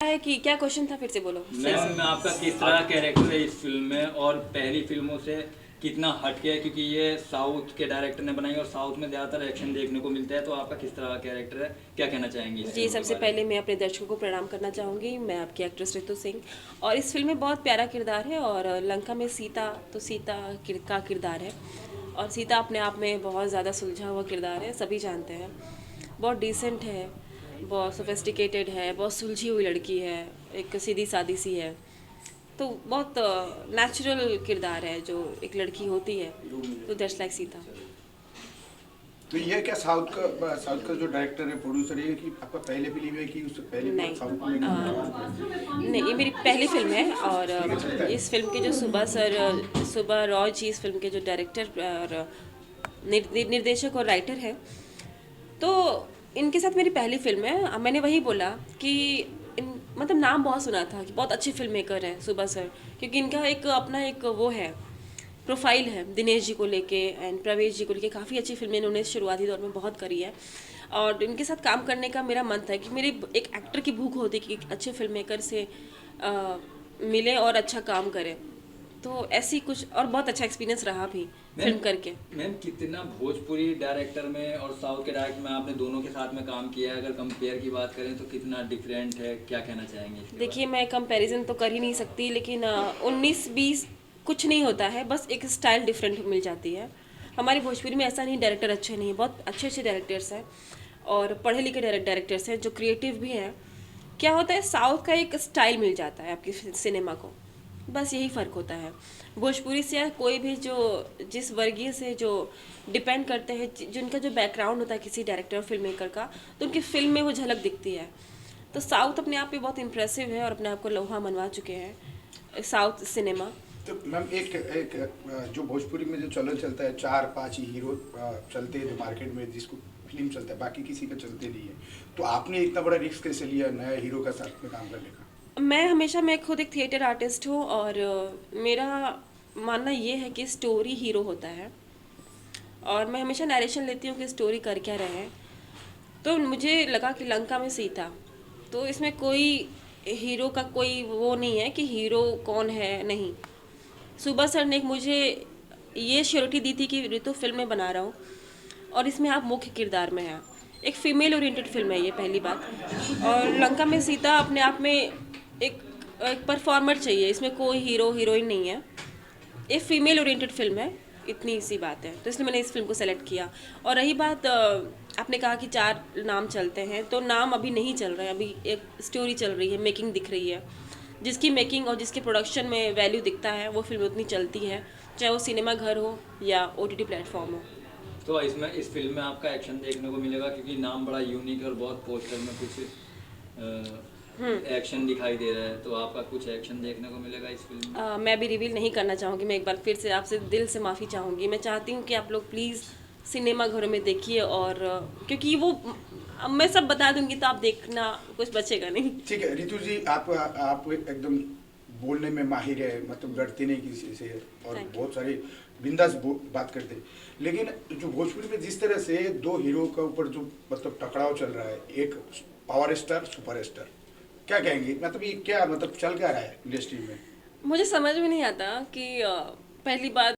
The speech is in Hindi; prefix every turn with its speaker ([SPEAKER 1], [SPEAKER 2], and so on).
[SPEAKER 1] है कि क्या क्वेश्चन था, फिर से बोलो।
[SPEAKER 2] मैम आपका किस तरह कैरेक्टर है इस फिल्म में और पहली फिल्मों से कितना हटके है, क्योंकि ये साउथ के डायरेक्टर ने बनाई और साउथ में ज़्यादातर एक्शन देखने को मिलता है, तो आपका किस तरह का कैरेक्टर है, क्या कहना चाहेंगी इस
[SPEAKER 1] जी,
[SPEAKER 2] फिल्म के
[SPEAKER 1] सबसे
[SPEAKER 2] बारे
[SPEAKER 1] पहले
[SPEAKER 2] में?
[SPEAKER 1] मैं अपने दर्शकों को प्रणाम करना चाहूँगी। मैं आपकी एक्ट्रेस रितु सिंह, और इस फिल्म में बहुत प्यारा किरदार है। और लंका में सीता, तो सीता का किरदार है, और सीता अपने आप में बहुत ज़्यादा सुलझा हुआ किरदार है, सभी जानते हैं। बहुत डिसेंट है, बहुत सोफिस्टिकेटेड है, बहुत सुलझी हुई लड़की है, एक सीधी सादी सी है। तो बहुत नेचुरल किरदार है जो एक लड़की होती है, तो दैट्स लाइक सीता।
[SPEAKER 3] तो ये क्या साउथ का जो डायरेक्टर है, प्रोड्यूसर है, कि आपका पहले फिल्म है कि उससे पहले भी
[SPEAKER 1] नहीं,
[SPEAKER 3] साउथ में
[SPEAKER 1] नहीं, ये मेरी पहली फिल्म है। और इस फिल्म के जो सुबह रॉय जी, इस फिल्म के जो डायरेक्टर और निर्देशक और राइटर हैं, तो इनके साथ मेरी पहली फिल्म है। मैंने वही बोला कि मतलब नाम बहुत सुना था कि बहुत अच्छे फिल्म मेकर हैं सुबह सर, क्योंकि इनका एक अपना एक वो है, प्रोफाइल है दिनेश जी को लेके एंड प्रवेश जी को लेके। काफ़ी अच्छी फिल्में इन्होंने शुरुआती दौर में बहुत करी है, और इनके साथ काम करने का मेरा मन था कि मेरी एक एक्टर की भूख होती कि एक अच्छे फिल्म मेकर से मिले और अच्छा काम करें। तो ऐसी कुछ, और बहुत अच्छा एक्सपीरियंस रहा भी फिल्म करके।
[SPEAKER 2] मैम कितना भोजपुरी डायरेक्टर में और साउथ के डायरेक्टर में आपने दोनों के साथ में काम किया है, अगर कंपेयर की बात करें तो कितना डिफरेंट है, क्या कहना चाहेंगे इसके
[SPEAKER 1] देखिए, मैं कंपैरिजन तो कर ही नहीं सकती, लेकिन 19-20 कुछ नहीं होता है, बस एक स्टाइल डिफरेंट मिल जाती है। हमारी भोजपुरी में ऐसा नहीं, डायरेक्टर अच्छे नहीं, बहुत अच्छे अच्छे डायरेक्टर्स हैं और पढ़े लिखे डायरेक्टर्स हैं जो क्रिएटिव भी हैं। क्या होता है, साउथ का एक स्टाइल मिल जाता है आपकी सिनेमा को, बस यही फ़र्क होता है। भोजपुरी से या कोई भी जो जिस वर्गीय से जो डिपेंड करते हैं, जिनका जो बैकग्राउंड होता है किसी डायरेक्टर फिल्म मेकर का, तो उनकी फिल्म में वो झलक दिखती है। तो साउथ अपने आप में बहुत इम्प्रेसिव है और अपने आप को लोहा मनवा चुके हैं साउथ सिनेमा।
[SPEAKER 3] तो मैम एक जो भोजपुरी में जो चलन चलता है, 4-5 ही हीरो चलते हैं जो मार्केट में, जिसको फिल्म चलता है, बाकी किसी का चलते नहीं है। तो आपने इतना बड़ा रिस्क कैसे लिया नया हीरो का साथ में काम करने का?
[SPEAKER 1] मैं खुद एक थिएटर आर्टिस्ट हूँ, और मेरा मानना ये है कि स्टोरी हीरो होता है, और मैं हमेशा नरेशन लेती हूँ कि स्टोरी कर क्या रहे हैं। तो मुझे लगा कि लंका में सीता, तो इसमें कोई हीरो का कोई वो नहीं है कि हीरो कौन है, नहीं। सुबह सर ने मुझे ये श्योरिटी दी थी कि ऋतु फिल्म में बना रहा हूँ और इसमें आप मुख्य किरदार में हैं। एक फीमेल ओरिएंटेड फिल्म है ये, पहली बात। और लंका में सीता अपने आप में एक एक परफॉर्मर चाहिए, इसमें कोई हीरो हीरोइन नहीं है, एक फीमेल ओरिएंटेड फिल्म है, इतनी सी बात है। तो इसलिए मैंने इस फिल्म को सेलेक्ट किया। और रही बात, आपने कहा कि 4 नाम चलते हैं, तो नाम अभी नहीं चल रहे हैं, अभी एक स्टोरी चल रही है, मेकिंग दिख रही है। जिसकी मेकिंग और जिसके प्रोडक्शन में वैल्यू दिखता है वो फिल्म उतनी चलती है, चाहे वो सिनेमा घर हो या OTT प्लेटफॉर्म हो।
[SPEAKER 2] तो इसमें इस फिल्म में आपका एक्शन देखने को मिलेगा, क्योंकि नाम बड़ा यूनिक है और बहुत पोस्टर में कुछ एक्शन दिखाई दे रहा है, तो आपका कुछ एक्शन देखने को मिलेगा इस फिल्म में?
[SPEAKER 1] मैं भी रिवील नहीं करना चाहूँगी। मैं एक बार फिर से आपसे दिल से माफ़ी चाहूँगी। मैं चाहती हूँ कि आप लोग प्लीज़ सिनेमा घरों में देखिए, और क्योंकि वो मैं सब बता दूंगी तो आप देखना, कुछ बचेगा नहीं।
[SPEAKER 3] ठीक है रितु जी, आप एकदम बोलने में माहिर है, मतलब डरते नहीं किसी से, और
[SPEAKER 1] Thank you.
[SPEAKER 3] बहुत सारी बिंदास बात करते हैं। लेकिन जो भोजपुरी में जिस तरह से 2 हीरो का ऊपर जो मतलब टकराव चल रहा है, एक पावर स्टार सुपर स्टार, क्या कहेंगे? मतलब ये क्या मतलब चल क्या रहा है इंडस्ट्री में?
[SPEAKER 1] मुझे समझ में नहीं आता कि पहली बात